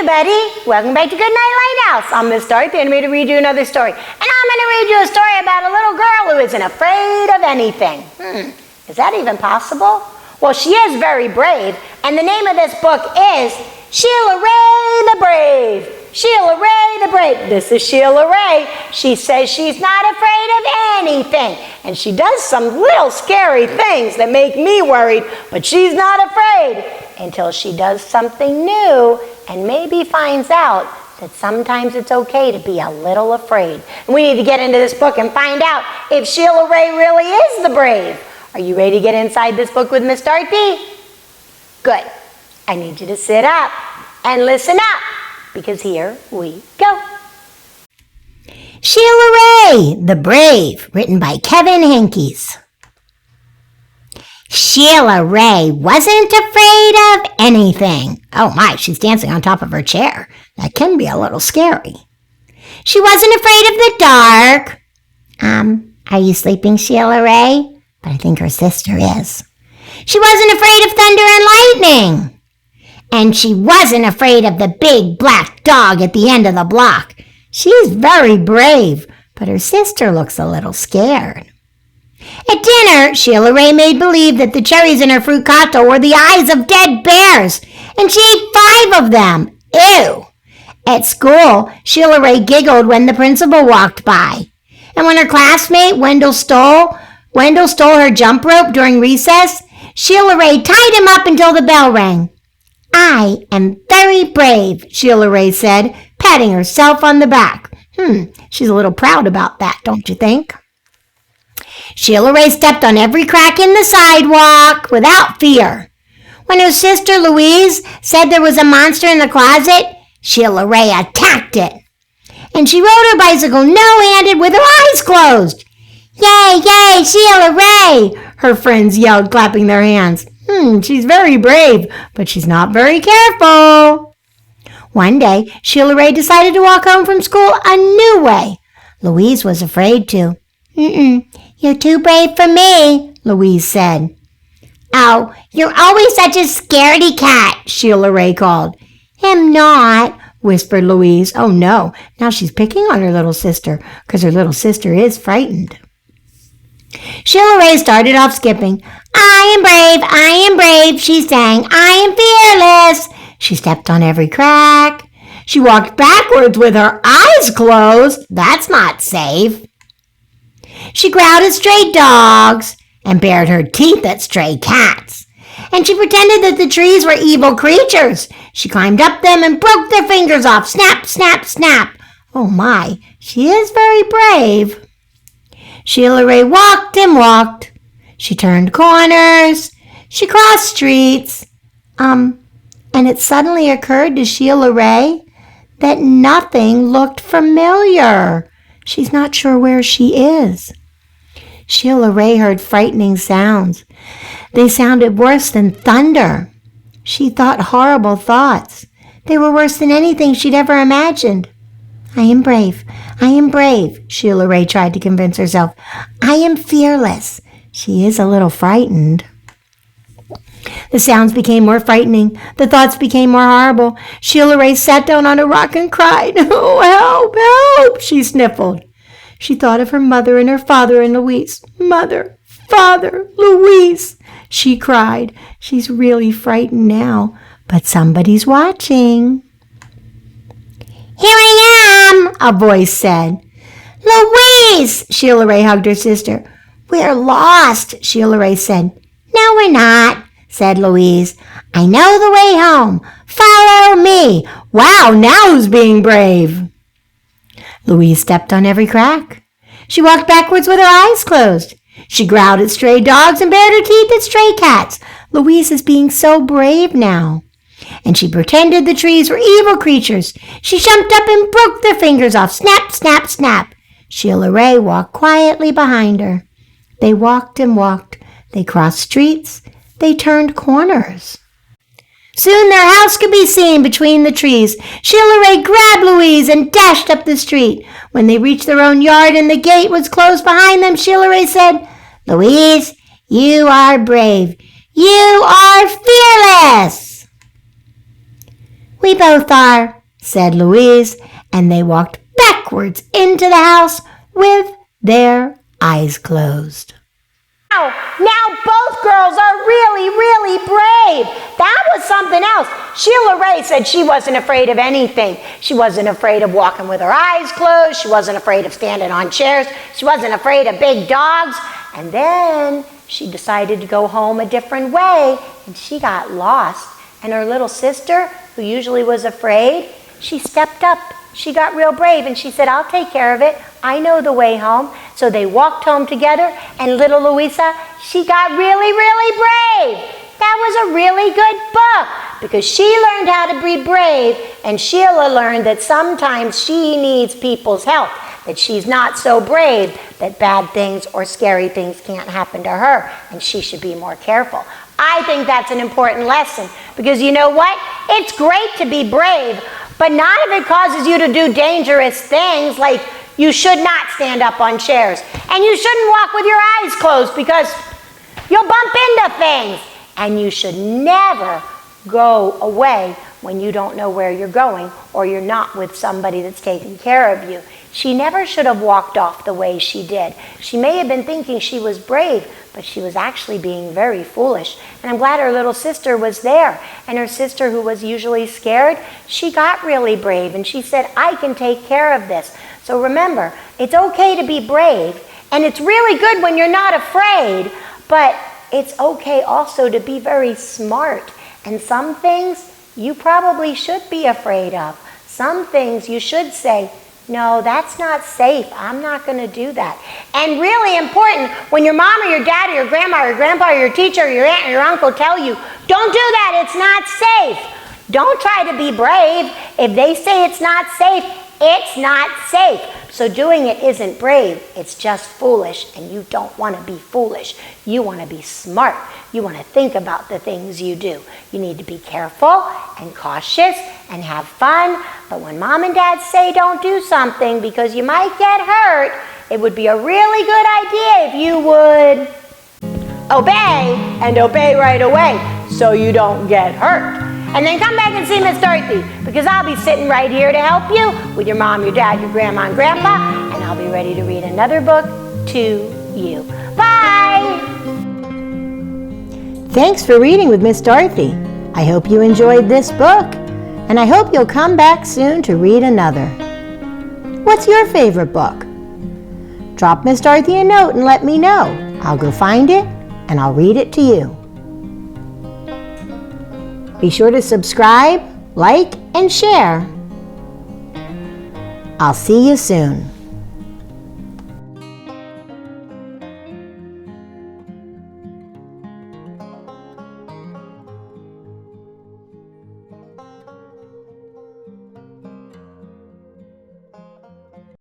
everybody. Welcome back to Goodnight Lighthouse. I'm Miss Dorothy, and I'm here to read you another story. And I'm going to read you a story about a little girl who isn't afraid of anything. Is that even possible? Well, she is very brave, and the name of this book is Sheila Ray the Brave. Sheila Ray the Brave. This is Sheila Ray. She says she's not afraid of anything, and she does some real scary things that make me worried, but she's not afraid until she does something new and maybe finds out that sometimes it's okay to be a little afraid. And we need to get into this book and find out if Sheila Ray really is the brave. Are you ready to get inside this book with Miss Dorothy? Good. I need you to sit up and listen up, because here we go. Sheila Ray, the Brave, written by Kevin Henkes. Sheila Ray wasn't afraid of anything. Oh my, she's dancing on top of her chair. That can be a little scary. She wasn't afraid of the dark. Are you sleeping, Sheila Ray? But I think her sister is. She wasn't afraid of thunder and lightning. And she wasn't afraid of the big black dog at the end of the block. She's very brave, but her sister looks a little scared. At dinner, Sheila Ray made believe that the cherries in her fruit cocktail were the eyes of dead bears, and she ate 5 of them. Ew! At school, Sheila Ray giggled when the principal walked by. And when her classmate Wendell stole her jump rope during recess, Sheila Ray tied him up until the bell rang. I am very brave, Sheila Ray said, patting herself on the back. She's a little proud about that, don't you think? Sheila Ray stepped on every crack in the sidewalk without fear. When her sister Louise said there was a monster in the closet, Sheila Ray attacked it. And she rode her bicycle no-handed with her eyes closed. Yay, yay, Sheila Ray! Her friends yelled, clapping their hands. She's very brave, but she's not very careful. One day, Sheila Ray decided to walk home from school a new way. Louise was afraid to. You're too brave for me, Louise said. Oh, you're always such a scaredy cat, Sheila Ray called. I'm not, whispered Louise. Oh no, now she's picking on her little sister, because her little sister is frightened. Sheila Ray started off skipping. I am brave, she sang. I am fearless. She stepped on every crack. She walked backwards with her eyes closed. That's not safe. She growled at stray dogs and bared her teeth at stray cats. And she pretended that the trees were evil creatures. She climbed up them and broke their fingers off. Snap, snap, snap. Oh my, she is very brave. Sheila Ray walked and walked. She turned corners. She crossed streets. And it suddenly occurred to Sheila Ray that nothing looked familiar. She's not sure where she is. Sheila Ray heard frightening sounds. They sounded worse than thunder. She thought horrible thoughts. They were worse than anything she'd ever imagined. I am brave, Sheila Ray tried to convince herself. I am fearless. She is a little frightened. The sounds became more frightening. The thoughts became more horrible. Sheila Ray sat down on a rock and cried. Oh, help, help, she sniffled. She thought of her mother and her father and Louise. Mother, father, Louise, she cried. She's really frightened now, but somebody's watching. Here I am, a voice said. Louise, Sheila Ray hugged her sister. We're lost, Sheila Ray said. No, we're not, said Louise. I know the way home. Follow me. Wow, now who's being brave? Louise stepped on every crack. She walked backwards with her eyes closed. She growled at stray dogs and bared her teeth at stray cats. Louise is being so brave now. And she pretended the trees were evil creatures. She jumped up and broke their fingers off. Snap, snap, snap. Sheila Ray walked quietly behind her. They walked and walked. They crossed streets. They turned corners. Soon their house could be seen between the trees. Sheila Ray grabbed Louise and dashed up the street. When they reached their own yard and the gate was closed behind them, Sheila Ray said, Louise, you are brave. You are fearless. We both are, said Louise, and they walked backwards into the house with their eyes closed. Now both girls are really, really brave. That was something else. Sheila Ray said she wasn't afraid of anything. She wasn't afraid of walking with her eyes closed. She wasn't afraid of standing on chairs. She wasn't afraid of big dogs. And then she decided to go home a different way, and she got lost. And her little sister, who usually was afraid, she stepped up. She got real brave, and she said, I'll take care of it. I know the way home. So they walked home together, and little Louisa, she got really, really brave. That was a really good book because she learned how to be brave, and Sheila learned that sometimes she needs people's help, that she's not so brave that bad things or scary things can't happen to her, and she should be more careful. I think that's an important lesson because you know what? It's great to be brave, but not if it causes you to do dangerous things, like you should not stand up on chairs, and you shouldn't walk with your eyes closed because you'll bump into things, and you should never go away when you don't know where you're going or you're not with somebody that's taking care of you. She never should have walked off the way she did. She may have been thinking she was brave, but she was actually being very foolish. And I'm glad her little sister was there. And her sister, who was usually scared, she got really brave. And she said, I can take care of this. So remember, it's okay to be brave. And it's really good when you're not afraid. But it's okay also to be very smart. And some things you probably should be afraid of. Some things you should say, no, that's not safe. I'm not going to do that. And really important, when your mom or your dad or your grandma or your grandpa or your teacher or your aunt or your uncle tell you, don't do that, it's not safe. Don't try to be brave. If they say it's not safe, it's not safe. So doing it isn't brave, it's just foolish, and you don't want to be foolish. You want to be smart. You want to think about the things you do. You need to be careful and cautious and have fun, but when mom and dad say don't do something because you might get hurt, it would be a really good idea if you would obey, and obey right away so you don't get hurt. And then come back and see Miss Dorothy, because I'll be sitting right here to help you with your mom, your dad, your grandma, and grandpa, and I'll be ready to read another book to you. Bye! Thanks for reading with Miss Dorothy. I hope you enjoyed this book, and I hope you'll come back soon to read another. What's your favorite book? Drop Miss Dorothy a note and let me know. I'll go find it, and I'll read it to you. Be sure to subscribe, like, and share. I'll see you soon.